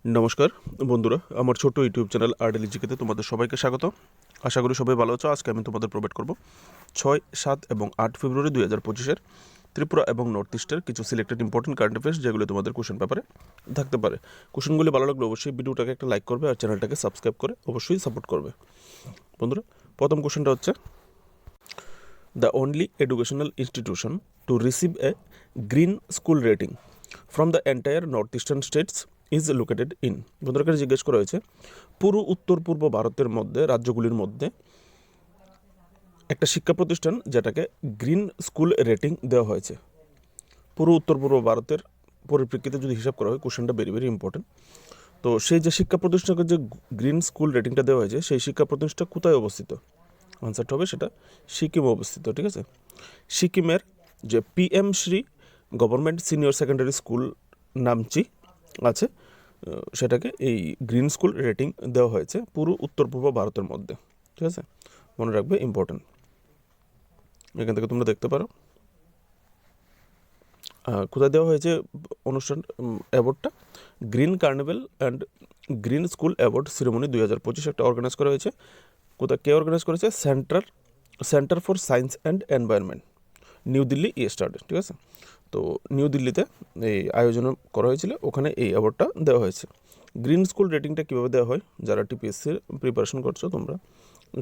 নমস্কার বন্ধুরা, আমার ছোট্ট ইউটিউব চ্যানেল আরডেলিজিকেতে তোমাদের সবাইকে স্বাগত। আশা করি সবাই ভালো আছো। আজকে আমি তোমাদের প্রোভাইড করব 6, 7 এবং 8 ফেব্রুয়ারি 2025-এর ত্রিপুরা এবং নর্থ ইস্টের কিছু সিলেক্টেড ইম্পর্টেন্ট কারেন্ট অ্যাফেয়ার্স, যেগুলো তোমাদের কোশ্চেন পেপারে থাকতে পারে। কোশ্চেনগুলি ভালো লাগলে অবশ্যই ভিডিওটাকে একটা লাইক করবে আর চ্যানেলটাকে সাবস্ক্রাইব করে অবশ্যই সাপোর্ট করবে। বন্ধুরা, প্রথম কোশ্চেনটা হচ্ছে, the only educational institution to receive a green school rating from the entire north eastern states is located in. বন্ধুরা, কাছে জিজ্ঞেস করা হয়েছে পুরো উত্তর পূর্ব ভারতের মধ্যে রাজ্যগুলির মধ্যে একটা শিক্ষা প্রতিষ্ঠান যেটাকে গ্রিন স্কুল রেটিং দেওয়া হয়েছে। পুরো উত্তর পূর্ব ভারতের পরিপ্রেক্ষিতে যদি হিসাব করা হয়, কোশ্চেনটা ভেরি ভেরি ইম্পর্টেন্ট। তো সেই যে শিক্ষা প্রতিষ্ঠানকে যে গ্রিন স্কুল রেটিংটা দেওয়া হয়েছে, সেই শিক্ষা প্রতিষ্ঠান কোথায় অবস্থিত? আনসারটা হবে সেটা সিকিমে অবস্থিত। ঠিক আছে, সিকিমের যে PM Shri government senior secondary school Namchi আছে, সেটাকে এই গ্রিন স্কুল রেটিং দেওয়া হয়েছে পুরো উত্তর পূর্ব ভারতের মধ্যে। ঠিক আছে, মনে রাখবে, ইম্পর্টেন্ট। এখান থেকে তোমরা দেখতে পারো কোথায় দেওয়া হয়েছে অনুষ্ঠান অ্যাওয়ার্ডটা। Green carnival and green school award ceremony 2025 একটা অর্গানাইজ করা হয়েছে। কোথায় কে অর্গানাইজ করেছে? Centre for science and environment, New Delhi start. ঠিক আছে, তো নিউ দিল্লিতে এই আয়োজন করা হয়েছিল, ওখানে এই অ্যাওয়ার্ডটা দেওয়া হয়েছে। গ্রিন স্কুল রেটিংটা কীভাবে দেওয়া হয়, যারা টিপিএসসির প্রিপারেশন করছো তোমরা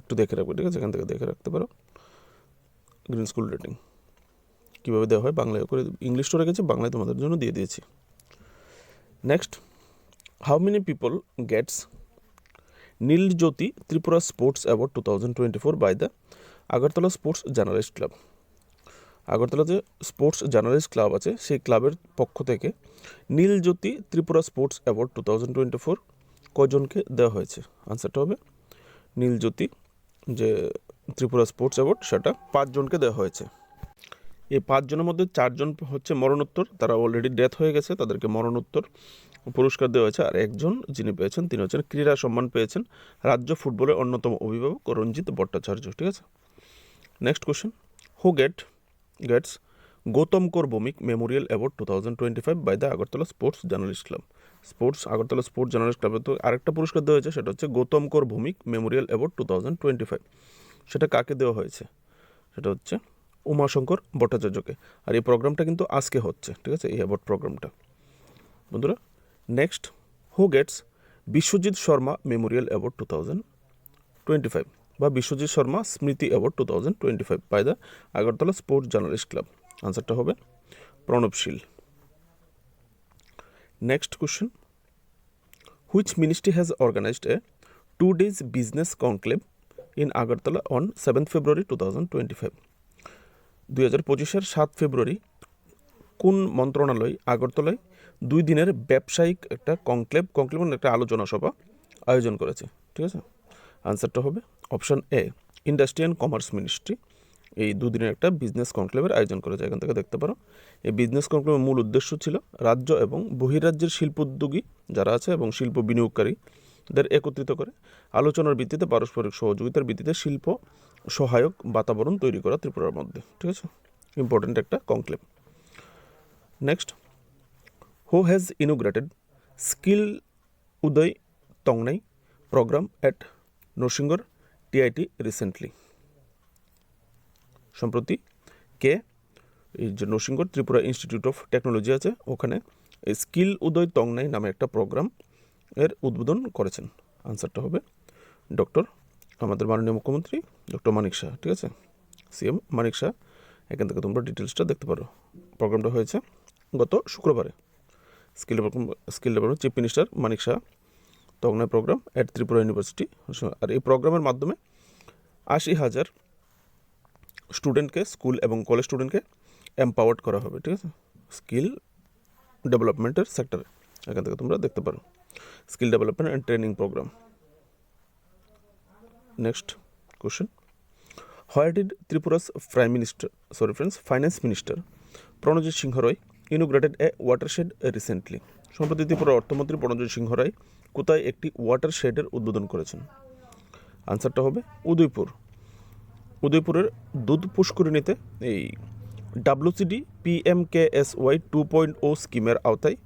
একটু দেখে রাখবে। ঠিক আছে, এখান থেকে দেখে রাখতে পারো গ্রিন স্কুল রেটিং কীভাবে দেওয়া হয়। বাংলায় করে ইংলিশটা রেখেছি, বাংলায় তোমাদের জন্য দিয়ে দিয়েছি। Next, how many people gets Neeljyoti Tripura sports award 2024 by the Agartala sports journalist club. Agartala যে স্পোর্টস জার্নালিস্ট ক্লাব আছে, সেই ক্লাবের পক্ষ থেকে নীলজ্যোতি ত্রিপুরা স্পোর্টস অ্যাওয়ার্ড 2024 কজনকে দেওয়া হয়েছে? আনসারটা হবে নীলজ্যোতি যে ত্রিপুরা স্পোর্টস অ্যাওয়ার্ড, সেটা 5 জনকে দেওয়া হয়েছে। এই 5 জনের মধ্যে 4 জন হচ্ছে মরণোত্তর, তারা অলরেডি ডেথ হয়ে গেছে, তাদেরকে মরণোত্তর পুরস্কার দেওয়া হয়েছে। আর একজন যিনি পেয়েছেন, তিনি হচ্ছেন ক্রীড়া সম্মান পেয়েছেন রাজ্য ফুটবলের অন্যতম অভিভাবক রঞ্জিত ভট্টাচার্য। ঠিক আছে, next question, who gets Gautam Kar Bhowmik memorial award 2025 by the Agartala sports journalist club. Agartala sports journalist ক্লাবে তো আরেকটা পুরস্কার দেওয়া হয়েছে, সেটা হচ্ছে গৌতম কর ভৌমিক মেমোরিয়াল অ্যাওয়ার্ড 2025। সেটা কাকে দেওয়া হয়েছে? সেটা হচ্ছে উমাশঙ্কর ভট্টাচার্যকে। আর এই প্রোগ্রামটা কিন্তু আজকে হচ্ছে। ঠিক আছে, এই অ্যাওয়ার্ড প্রোগ্রামটা। বন্ধুরা, next, who gets Biswajit Sharma memorial award 2025 বা বিশ্বজিৎ শর্মা স্মৃতি award 2025 by the Agartala sports journalist club. আনসারটা হবে Pranab Shil. Next question, which ministry has organised a 2 days business conclave in Agartala on 7 February 2025? 2025-এর 7 ফেব্রুয়ারি কোন মন্ত্রণালয় আগরতলায় 2 দিনের ব্যবসায়িক একটা কনক্লেভ মানে একটা আলোচনা সভা আয়োজন করেছে? ঠিক আছে, আনসারটা হবে option A, industry and commerce ministry. এই 2 দিনের একটা বিজনেস কনক্লেভের আয়োজন করেছে। এখান থেকে দেখতে পারো, এই বিজনেস কনক্লেভের মূল উদ্দেশ্য ছিল রাজ্য এবং বহিরাজ্যের শিল্পোদ্যোগী যারা আছে এবং শিল্প বিনিয়োগকারীদের একত্রিত করে আলোচনার ভিত্তিতে পারস্পরিক সহযোগিতার ভিত্তিতে শিল্প সহায়ক বাতাবরণ তৈরি করা ত্রিপুরার মধ্যে। ঠিক আছে, ইম্পর্টেন্ট একটা conclave. Next, who has inaugurated skill Uday Tongnai programme at Narsingarh TIT recently? সম্প্রতি কে এই যে Narsingarh Tripura institute of technology আছে, ওখানে এই স্কিল উদয় তংনাই নামে একটা প্রোগ্রাম এর উদ্বোধন করেছেন? আনসারটা হবে আমাদের মাননীয় মুখ্যমন্ত্রী ডক্টর মানিক শাহ। ঠিক আছে, সিএম মানিক শাহ। এখান থেকে তোমরা ডিটেলসটা দেখতে পারো। প্রোগ্রামটা হয়েছে গত শুক্রবারে। Skill development chief minister Manik Saha Tongnai programme at Tripura university. আর এই প্রোগ্রামের মাধ্যমে 80,000 স্টুডেন্টকে, স্কুল এবং কলেজ স্টুডেন্টকে এম্পাওয়ার্ড করা হবে। ঠিক আছে, স্কিল ডেভেলপমেন্টের সেক্টরে। এখান থেকে তোমরা দেখতে পারো skill development and training programme. Next question, where did Tripura's finance minister Pranajit Singha Roy inaugurated a watershed recently? সম্প্রতি ত্রিপুরার অর্থমন্ত্রী প্রণজিৎ সিংহ রায় কোথায় একটি ওয়াটারশেডের উদ্বোধন করেছেন? আনসারটা হবে উদয়পুরের দুধ পুষ্করিণীতে এই WCD PMKSY 2.0 স্কিমের আওতায়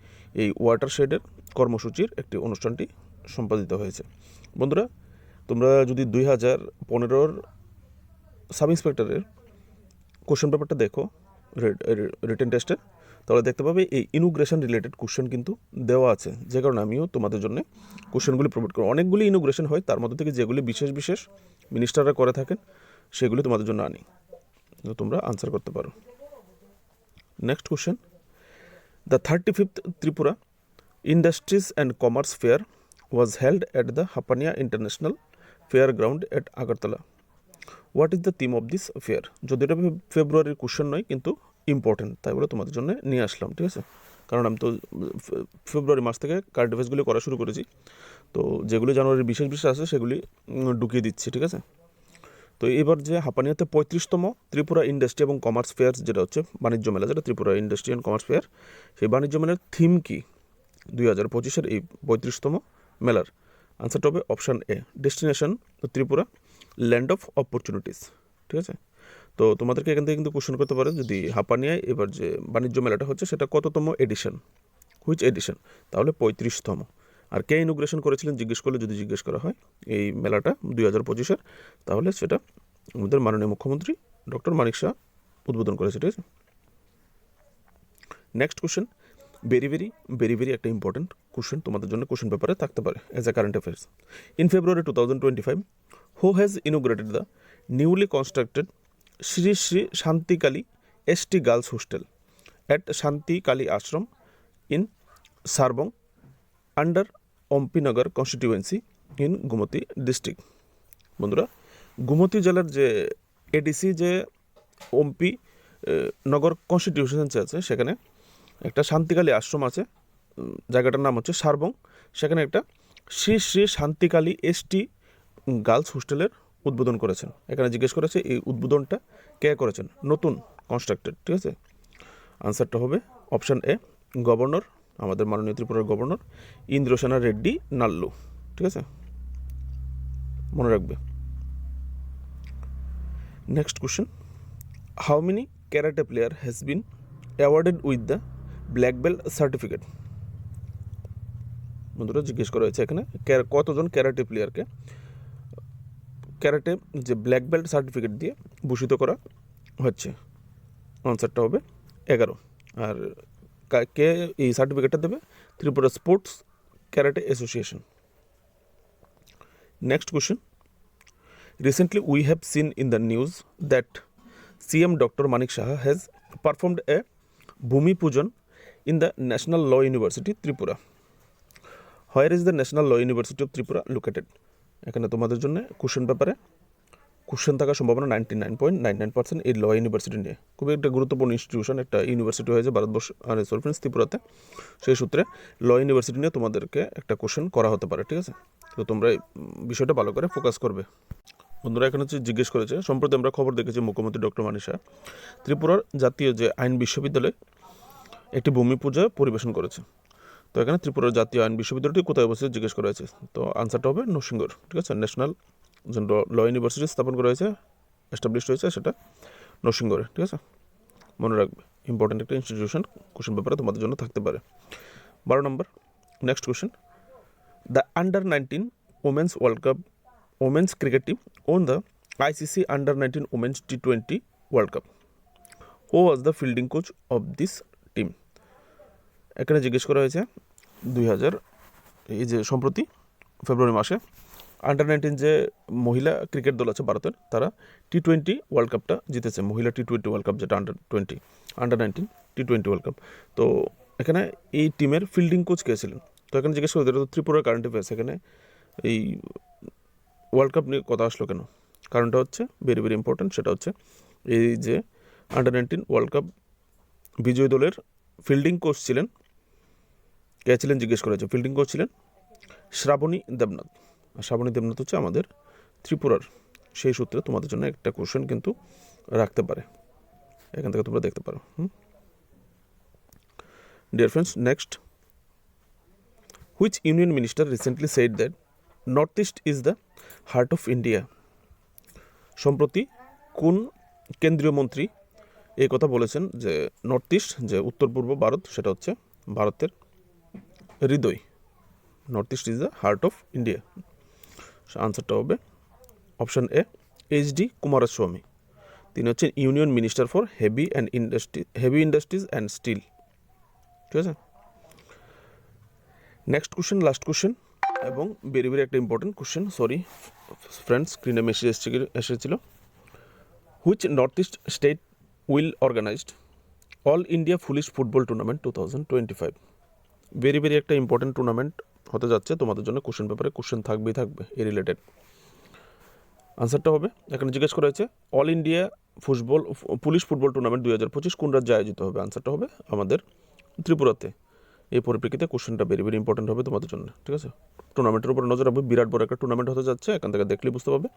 এই ওয়াটারশেডের কর্মসূচির একটি অনুষ্ঠানটি সম্পাদিত হয়েছে। বন্ধুরা, তোমরা যদি 2015 সাব ইন্সপেক্টরের কোশ্চেন পেপারটা দেখো রিটেন টেস্টের, তাহলে দেখতে পাবে এই ইনোগ্রেশন রিলেটেড কোশ্চেন কিন্তু দেওয়া আছে, যে কারণে আমিও তোমাদের জন্য কোশ্চেনগুলি প্রোভাইড করি। অনেকগুলি ইনোগ্রেশন হয়, তার মধ্যে থেকে যেগুলি বিশেষ বিশেষ মিনিস্টাররা করে থাকেন সেগুলি তোমাদের জন্য আনি, তোমরা আনসার করতে পারো। Next question, the 35th Tripura industries and commerce fair was held at the Hapania international fair ground at Agartala. What is the theme of this fair? যদি এটা ফেব্রুয়ারির কোশ্চেন নয়, কিন্তু ইম্পর্টেন্ট, তাই বলে তোমাদের জন্য নিয়ে আসলাম, ঠিক আছে? কারণ আমি তো ফেব্রুয়ারি মাস থেকে কারেন্ট অ্যাফেয়ার্সগুলি করা শুরু করেছি, তো যেগুলি জানুয়ারির বিশেষ বিশেষ আছে সেগুলি ঢুকিয়ে দিচ্ছি, ঠিক আছে? তো এবার যে হাপানিয়াতে 35তম ত্রিপুরা ইন্ডাস্ট্রি এবং কমার্স ফেয়ার, যেটা হচ্ছে বাণিজ্য মেলা, যেটা Tripura industry and commerce fair, সেই বাণিজ্য মেলার থিম কি 2025-এর এই 35তম মেলার? আনসারটা হবে option A, destination Tripura, land of opportunities, ঠিক আছে? তো তোমাদেরকে এখান থেকে কিন্তু কোশ্চেন করতে পারে, যদি হাপানিয়ায় এবার যে বাণিজ্য মেলাটা হচ্ছে সেটা কততম এডিশন, হুইচ এডিশন, তাহলে 35তম। আর কে ইনোগ্রেশন করেছিলেন জিজ্ঞেস করলে, যদি জিজ্ঞেস করা হয় এই মেলাটা 2025-এর, তাহলে সেটা আমাদের মাননীয় মুখ্যমন্ত্রী ডক্টর মানিক শাহ উদ্বোধন করেছে, ঠিক আছে? নেক্সট কোশ্চেন, ভেরি ভেরি একটা ইম্পর্টেন্ট কোশ্চেন তোমাদের জন্য কোশ্চেন পেপারে থাকতে পারে as a current affairs. In February 2025, who has inaugurated the newly constructed Shri Shri Shantikali ST girls hostel at Shantikali ashram in Sarbong under Ampinagar constituency in Gomati district? বন্ধুরা, গোমতী জেলার যে এডিসি যে অম্পি নগর কনস্টিটিউয়েন্সি আছে, সেখানে একটা শান্তিকালী আশ্রম আছে, জায়গাটার নাম হচ্ছে সারবং। সেখানে একটা শ্রী শ্রী শান্তিকালী এসটি গার্লস হোস্টেলের উদ্বোধন করেছেন। এখানে জিজ্ঞেস করেছে এই উদ্বোধনটা কে করেছেন, নতুন কনস্ট্রাক্টেড, ঠিক আছে? আনসারটা হবে অপশান এ, গভর্নর, আমাদের মাননীয় ত্রিপুরার গভর্নর ইন্দ্রসেনা রেড্ডি নাল্লু, ঠিক আছে? মনে রাখবে। Next question, how many karate player has been awarded with the black belt certificate? বন্ধুরা, জিজ্ঞেস করা হয়েছে এখানে কতজন ক্যারাটে প্লেয়ারকে ক্যারাটে যে ব্ল্যাক বেল্ট সার্টিফিকেট দিয়ে ভূষিত করা হচ্ছে? আনসারটা হবে 11। আর কে এই সার্টিফিকেটটা দেবে? Tripura sports karate association. Next question, recently we have seen in the news that CM Dr. Manik Shah has performed a Bhumi Pujan in the National Law University, Tripura. Where is the National Law University of Tripura located? এখানে তোমাদের জন্য question পেপারে question থাকার সম্ভাবনা 99.99% এই ল university নিয়ে। খুবই একটা গুরুত্বপূর্ণ ইনস্টিটিউশন, একটা ইউনিভার্সিটি হয়েছে ভারতবর্ষ আর ফ্রেন্ডস ত্রিপুরাতে, সেই সূত্রে ল ইউনিভার্সিটি নিয়ে তোমাদেরকে একটা কোশ্চেন করা হতে পারে, ঠিক আছে? তো তোমরা এই বিষয়টা ভালো করে ফোকাস করবে। বন্ধুরা, এখানে হচ্ছে জিজ্ঞেস করেছে, সম্প্রতি আমরা খবর দেখেছি মুখ্যমন্ত্রী ডক্টর মানিক শাহ ত্রিপুরার জাতীয় যে আইন বিশ্ববিদ্যালয়ে একটি ভূমি পূজা পরিবেশন করেছে। তো এখানে ত্রিপুরার জাতীয় আইন বিশ্ববিদ্যালয়টি কোথায় অবস্থিত জিজ্ঞেস করা হয়েছে, তো আনসারটা হবে নরসিংগড়, ঠিক আছে? ন্যাশনাল যে ল ইউনিভার্সিটি স্থাপন করা হয়েছে, এস্টাবলিশড হয়েছে, সেটা নরসিংগড়ে, ঠিক আছে? মনে রাখবে, ইম্পর্টেন্ট একটা ইনস্টিটিউশন, কোশ্চেন পেপারে তোমাদের জন্য থাকতে পারে। 12 নম্বর, next question, the under nineteen women's world cup women's cricket team won the ICC Under-19 Women's T20 World Cup. Who was the fielding coach of this team? এখানে জিজ্ঞেস করা হয়েছে 2000 এই যে সম্প্রতি ফেব্রুয়ারি মাসে আন্ডার-19 যে মহিলা ক্রিকেট দল আছে ভারতের, তারা T20 ওয়ার্ল্ড কাপটা জিতেছে, মহিলা T20 ওয়ার্ল্ড কাপ, যেটা আন্ডার-19 T20 ওয়ার্ল্ড কাপ। তো এখানে এই টিমের ফিল্ডিং কোচ কে ছিলেন? তো এখানে জিজ্ঞেস করে, এটা তো ত্রিপুরার কারেন্ট অ্যাফেয়ার্স, এখানে এই ওয়ার্ল্ড কাপ নিয়ে কথা আসলো কেন? কারণটা হচ্ছে ভেরি ইম্পর্ট্যান্ট, সেটা হচ্ছে এই যে আন্ডার-19 ওয়ার্ল্ড কাপ বিজয়ী দলের ফিল্ডিং কোচ ছিলেন, কে ছিলেন জিজ্ঞেস করেছে। ফিল্ডিং কোচ ছিলেন শ্রাবণী দেবনাথ। আর শ্রাবণী দেবনাথ হচ্ছে আমাদের ত্রিপুরার, সেই সূত্রে তোমাদের জন্য একটা কোশ্চেন কিন্তু রাখতে পারে, এখান থেকে তোমরা দেখতে পারো। Dear friends, next, which union minister recently said that north east is the heart of India? সম্প্রতি কোন কেন্দ্রীয় মন্ত্রী এই কথা বলেছেন যে নর্থ ইস্ট, যে উত্তর পূর্ব ভারত, সেটা হচ্ছে ভারতের হৃদয়, north east is the heart of India. আনসারটা হবে অপশান এ এইচ.ডি. কুমারস্বামী। তিনি হচ্ছেন union minister for heavy industries and steel. ঠিক আছে, নেক্সট কোশ্চেন, লাস্ট কোশ্চেন এবং ভেরি ভেরি একটা ইম্পর্টেন্ট কোশ্চেন। সরি ফ্রেন্ডস, স্ক্রিনে মেসেজ এসেছিল। Which north east state will organised all India police football tournament 2025? Very very একটা important tournament হতে যাচ্ছে তোমাদের জন্য। কোশ্চেন পেপারে কোশ্চেন থাকবেই থাকবে এই রিলেটেড। আনসারটা হবে, এখানে জিজ্ঞেস করা হয়েছে all India police football tournament 2025 কোন রাজ্যে আয়োজিত হবে? আনসারটা হবে আমাদের ত্রিপুরাতে। এই পরিপ্রেক্ষিতে কোশ্চেনটা ভেরি ভেরি ইম্পর্টেন্ট হবে তোমাদের জন্য। ঠিক আছে, টুর্নামেন্টের উপর নজর রাখবে। বিরাট বড় একটা টুর্নামেন্ট হতে যাচ্ছে, এখান থেকে দেখলেই বুঝতে পারবে।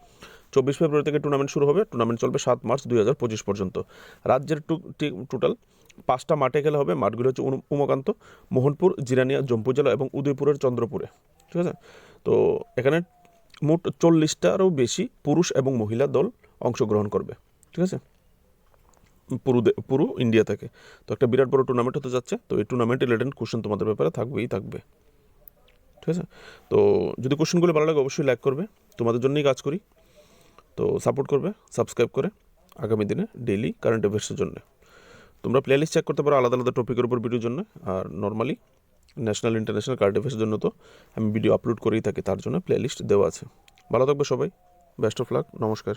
24 ফেব্রুয়ারি থেকে টুর্নামেন্ট শুরু হবে, টুর্নামেন্ট চলবে 7 মার্চ 2025 পর্যন্ত। রাজ্যের টোটাল 5টা মাঠে খেলা হবে। মাঠগুলো হচ্ছে উমাকান্ত, মোহনপুর, জিরানিয়া, জম্পু জেলা এবং উদয়পুরের চন্দ্রপুরে। ঠিক আছে, তো এখানে মোট 40টারও বেশি পুরুষ এবং মহিলা দল অংশগ্রহণ করবে। ঠিক আছে, পুরো ইন্ডিয়া থেকে। তো একটা বিরাট বড় টুর্নামেন্ট হতে যাচ্ছে। তো এই টুর্নামেন্ট রিলেটেড কোশ্চেন তোমাদের ব্যাপারে থাকবেই থাকবে। ঠিক আছে, তো যদি কোশ্চেনগুলো ভালো লাগে অবশ্যই লাইক করবে, তোমাদের জন্যই কাজ করি। তো সাপোর্ট করবে সাবস্ক্রাইব করে আগামী দিনে ডেইলি কারেন্ট অ্যাফেয়ার্সের জন্য। তোমরা প্লেলিস্ট চেক করতে পারো আলাদা আলাদা টপিকের উপর ভিডিওর জন্য। আর নর্মালি ন্যাশনাল ইন্টারন্যাশনাল কারেন্ট অ্যাফেয়ার্সের জন্য তো আমি ভিডিও আপলোড করেই থাকি, তার জন্য প্লেলিস্ট দেওয়া আছে। ভালো থাকবে সবাই, বেস্ট অফ লাক, নমস্কার।